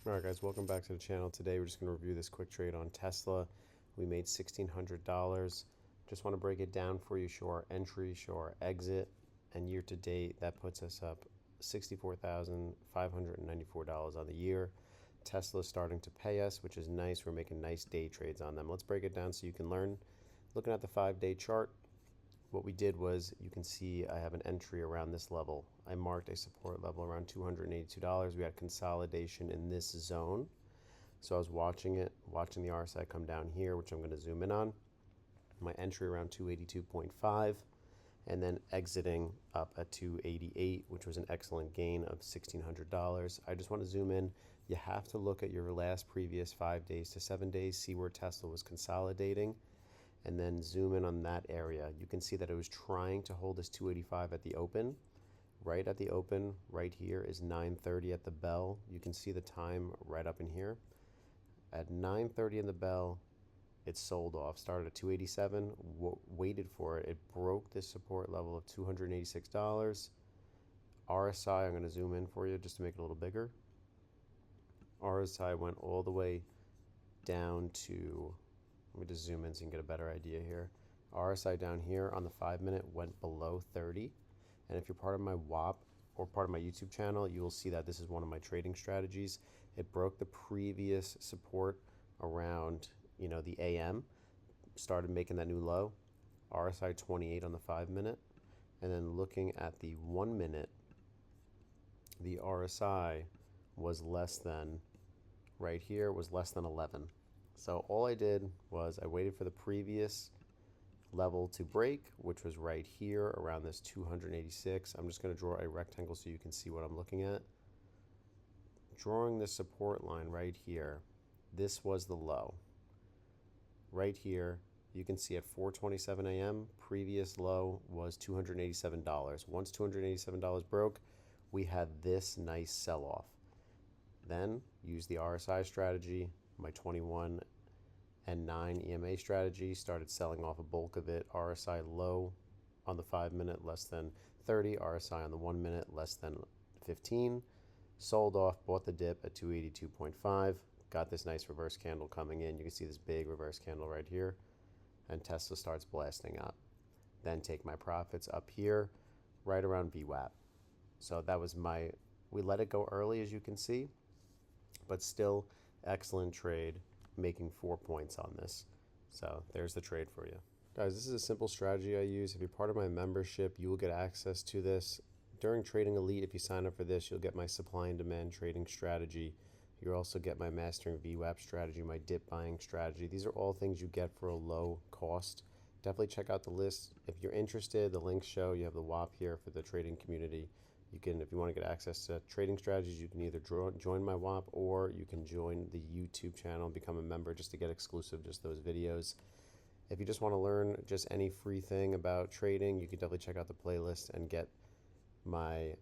Alright guys, welcome back to the channel. Today we're just going to review this quick trade on Tesla. We made $1,600. Just want to break it down for you, show our entry, show our exit, and year to date that puts us up $64,594 on the year. Tesla's starting to pay us, which is nice. We're making nice day trades on them. Let's break it down so you can learn. Looking at the 5-day chart, what we did was, you can see I have an entry around this level. I marked a support level around $282. We had consolidation in this zone. So I was watching the RSI come down here, which I'm going to zoom in on. My entry around 282.5, and then exiting up at 288, which was an excellent gain of $1,600. I just want to zoom in. You have to look at your last previous 5 days to 7 days, see where Tesla was consolidating, and then zoom in on that area. You can see that it was trying to hold this 285 at the open. Right at the open, right here is 9:30 at the bell. You can see the time right up in here. At 9:30 in the bell, it sold off. Started at 287, waited for it. It broke this support level of $286. RSI, I'm going to zoom in for you just to make it a little bigger. RSI went all the way down to, let me just zoom in so you can get a better idea here. RSI down here on the 5-minute went below 30. And if you're part of my WAP or part of my YouTube channel, you will see that this is one of my trading strategies. It broke the previous support around, the AM, started making that new low. RSI 28 on the 5-minute. And then looking at the 1-minute, the RSI was less than, right here, was less than 11. So all I did was I waited for the previous level to break, which was right here around this 286. I'm just going to draw a rectangle so you can see what I'm looking at. Drawing the support line right here, this was the low. Right here, you can see at 4:27 a.m., previous low was $287. Once $287 broke, we had this nice sell-off. Then use the RSI strategy, my 21 and 9 EMA strategy, started selling off a bulk of it. RSI low on the 5-minute, less than 30. RSI on the 1-minute, less than 15. Sold off, bought the dip at 282.5. Got this nice reverse candle coming in. You can see this big reverse candle right here. And Tesla starts blasting up. Then take my profits up here, right around VWAP. So that was we let it go early, as you can see, but still excellent trade, making 4 points on this. So there's the trade for you. Guys, this is a simple strategy I use. If you're part of my membership, you will get access to this. During Trading Elite, if you sign up for this, you'll get my supply and demand trading strategy. You'll also get my mastering VWAP strategy, my dip buying strategy. These are all things you get for a low cost. Definitely check out the list. If you're interested, the links show. You have the WAP here for the trading community. You can, if you want to get access to trading strategies, you can either join my WAP, or you can join the YouTube channel and become a member just to get exclusive, just those videos. If you just want to learn just any free thing about trading, you can definitely check out the playlist and get my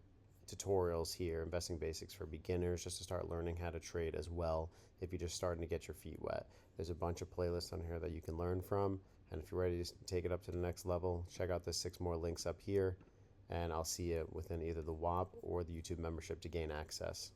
tutorials here, investing basics for beginners, just to start learning how to trade as well. If you're just starting to get your feet wet, there's a bunch of playlists on here that you can learn from. And if you're ready to take it up to the next level, check out the 6 more links up here. And I'll see you within either the WAP or the YouTube membership to gain access.